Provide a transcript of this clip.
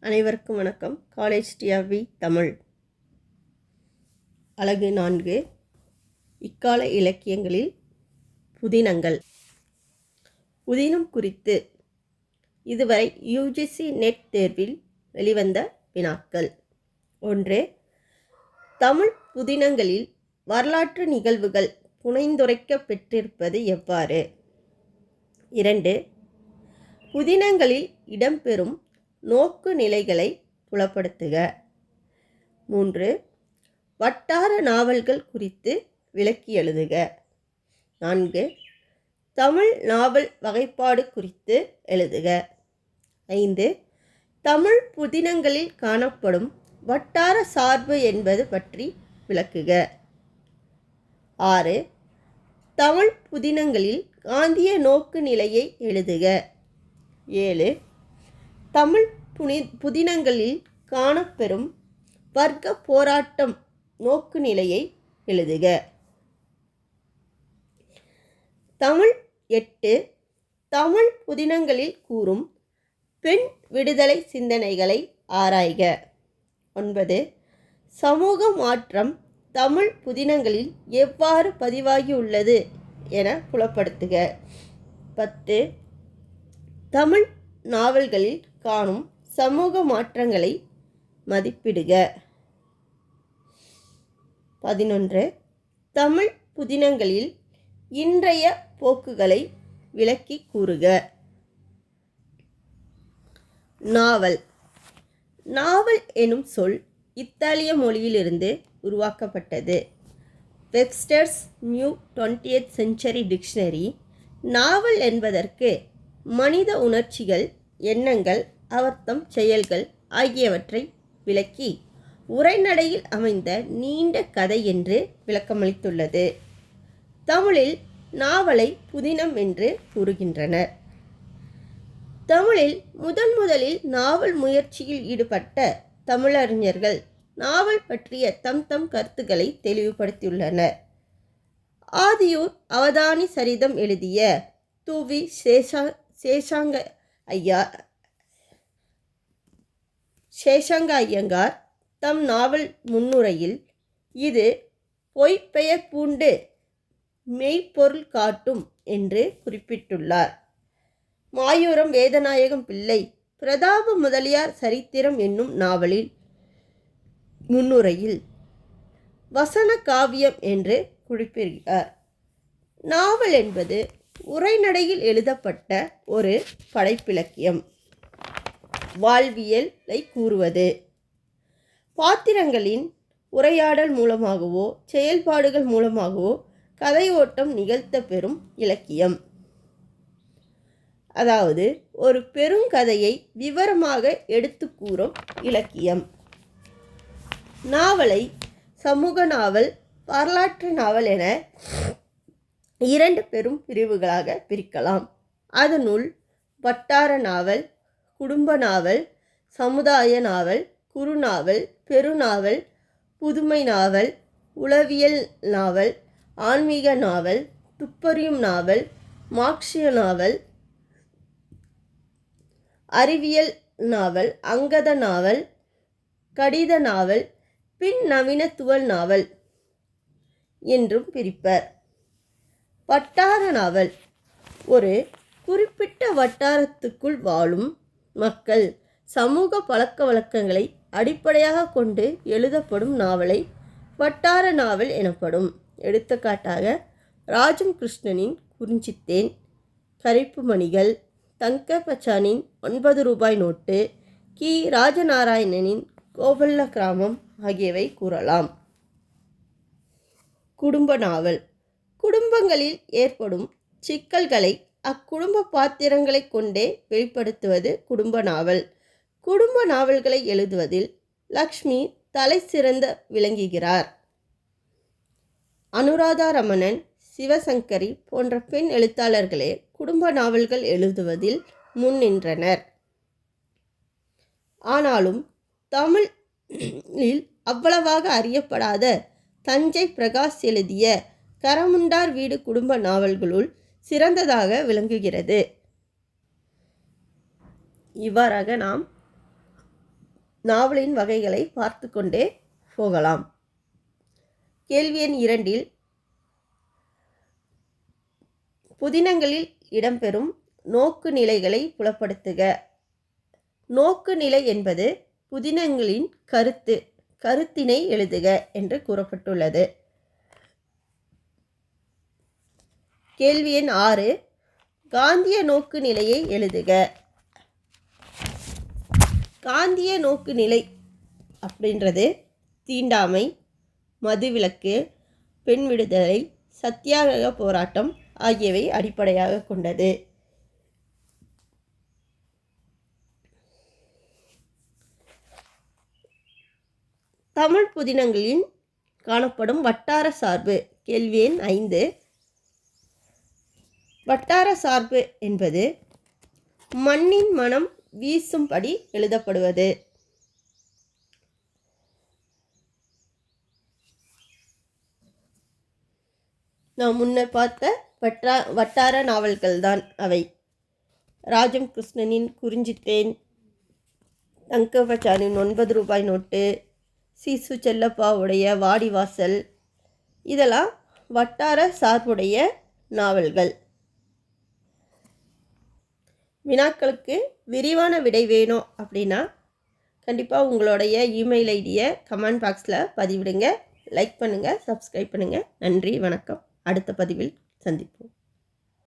அனைவருக்கும் வணக்கம். காலேஜ் டிஆர்வி தமிழ். அலகு 4. இக்கால இலக்கியங்களில் புதினங்கள். புதினம் குறித்து இதுவரை யுஜிசி நெட் தேர்வில் வெளிவந்த வினாக்கள். 1. தமிழ் புதினங்களில் வரலாற்று நிகழ்வுகள் புனைந்துரைக்க பெற்றிருப்பது எவ்வாறு? 2. புதினங்களில் இடம்பெறும் நோக்கு நிலைகளை புலப்படுத்துக. 3. வட்டார நாவல்கள் குறித்து விளக்கி எழுதுக. 4. தமிழ் நாவல் வகைப்பாடு குறித்து எழுதுக. 5. தமிழ் புதினங்களில் காணப்படும் வட்டார சார்பு என்பது பற்றி விளக்குக. 6. தமிழ் புதினங்களில் காந்திய நோக்கு நிலையை எழுதுக. 7. தமிழ் புதினங்களில் காணப்பெறும் வர்க்க போராட்டம் நோக்கு நிலையை எழுதுக. 8. தமிழ் புதினங்களில் கூறும் பெண் விடுதலை சிந்தனைகளை ஆராய்க. 9. சமூக மாற்றம் தமிழ் புதினங்களில் எவ்வாறு பதிவாகியுள்ளது என புலப்படுத்துக. 10. தமிழ் நாவல்களில் காணும் சமூக மாற்றங்களை மதிப்பிடுக. 11. தமிழ் புதினங்களில் இன்றைய போக்குகளை விளக்கி கூறுக. நாவல். நாவல் எனும் சொல் இத்தாலிய மொழியிலிருந்து உருவாக்கப்பட்டது. Webster's new 20th century dictionary நாவல் என்பதற்கு மனித உணர்ச்சிகள், எண்ணங்கள், அவர்தம் செயல்கள் ஆகியவற்றை விளக்கி உரைநடையில் அமைந்த நீண்ட கதை என்று விளக்கமளித்துள்ளது. தமிழில் நாவலை புதினம் என்று கூறுகின்றனர். தமிழில் முதலில் நாவல் முயற்சியில் ஈடுபட்ட தமிழறிஞர்கள் நாவல் பற்றிய தம் கருத்துக்களை தெளிவுபடுத்தியுள்ளனர். ஆதியூர் அவதானி சரிதம் எழுதிய து.வி. சேஷாங்க ஐயங்கார் தம் நாவல் முன்னுரையில் இது பொய்ப்பெயர் பூண்டு மெய்ப்பொருள் காட்டும் என்று குறிப்பிட்டுள்ளார். மாயூரம் வேதநாயகம் பிள்ளை பிரதாப முதலியார் சரித்திரம் என்னும் நாவலில் முன்னுரையில் வசன காவியம் என்று குறிப்பிடுகிறார். நாவல் என்பது உரைநடையில் எழுதப்பட்ட ஒரு படைப்பிலக்கியம். வாழ்வியலை கூறுவது. பாத்திரங்களின் உரையாடல் மூலமாகவோ செயல்பாடுகள் மூலமாகவோ கதை ஓட்டம் நிகழ்த்த பெறும் இலக்கியம். அதாவது ஒரு பெருங்கதையை விவரமாக எடுத்து கூறும் இலக்கியம். நாவலை சமூக நாவல், வரலாற்று நாவல் என 2 பெரும் பிரிவுகளாக பிரிக்கலாம். அதனுள் வட்டார நாவல், குடும்ப நாவல், சமுதாய நாவல், குறுநாவல், பெருநாவல், புதுமை நாவல், உளவியல் நாவல், ஆன்மீக நாவல், துப்பறியும் நாவல், மார்க்சிய நாவல், அறிவியல் நாவல், அங்கத நாவல், கடித நாவல், பின் நவீனத்துவ நாவல் என்றும் பிரிப்பர். வட்டார நாவல் ஒரு குறிப்பிட்ட வட்டாரத்துக்குள் வாழும் மக்கள் சமூக பழக்க வழக்கங்களை அடிப்படையாக கொண்டு எழுதப்படும் நாவலை வட்டார நாவல் எனப்படும். எடுத்துக்காட்டாக ராஜம் கிருஷ்ணனின் குறிஞ்சித்தேன், கரிப்பு மணிகள், தங்க பச்சானின் 9 ரூபாய் நோட்டு, கி. ராஜநாராயணனின் கோபல்ல கிராமம் ஆகியவை கூறலாம். குடும்ப நாவல் குடும்பங்களில் ஏற்படும் சிக்கல்களை அக்குடும்ப பாத்திரங்களை கொண்டே வெளிப்படுத்துவது குடும்ப நாவல். குடும்ப நாவல்களை எழுதுவதில் லக்ஷ்மி தலை சிறந்த விளங்குகிறார். அனுராதா ரமணன், சிவசங்கரி போன்ற பெண் எழுத்தாளர்களே குடும்ப நாவல்கள் எழுதுவதில் முன் நின்றனர். ஆனாலும் தமிழில் அவ்வளவாக அறியப்படாத தஞ்சை பிரகாஷ் எழுதிய கரமுண்டார் வீடு குடும்ப நாவல்களுள் சிறந்ததாக விளங்குகிறது. இவ்வாறாக நாம் நாவலின் வகைகளை பார்த்து கொண்டே போகலாம். கேள்வி எண் 2 புதினங்களில் இடம்பெறும் நோக்கு நிலைகளை புலப்படுத்துக. நோக்கு நிலை என்பது புதினங்களின் கருத்தினை எழுதுக என்று கூறப்பட்டுள்ளது. கேள்வி எண் 6 காந்திய நோக்கு நிலையை எழுதுக. காந்திய நோக்கு நிலை அப்படின்றது தீண்டாமை, மதுவிலக்கு, பெண் விடுதலை, சத்தியாகிரக போராட்டம் ஆகியவை அடிப்படையாக கொண்டது. தமிழ் புதினங்களில் காணப்படும் வட்டார சார்பு. கேள்வி எண் 5 வட்டார சார்பு என்பது மண்ணின் மனம் வீசும்படி எழுதப்படுவது. நாம் முன்னர் பார்த்த வட்டார நாவல்கள் தான் அவை. ராஜம் கிருஷ்ணனின் குறிஞ்சித்தேன், தங்கபச்சாரின் 9 ரூபாய் நோட்டு, சீசு செல்லப்பாவுடைய வாடிவாசல், இதெல்லாம் வட்டார சார்புடைய நாவல்கள். வினாக்களுக்கு விரிவான விடை வேணும் அப்படின்னா கண்டிப்பாக உங்களுடைய இமெயில் ஐடியை கமெண்ட் பாக்ஸில் பதிவிடுங்க. லைக் பண்ணுங்கள், சப்ஸ்கிரைப் பண்ணுங்கள். நன்றி, வணக்கம். அடுத்த பதிவில் சந்திப்போம்.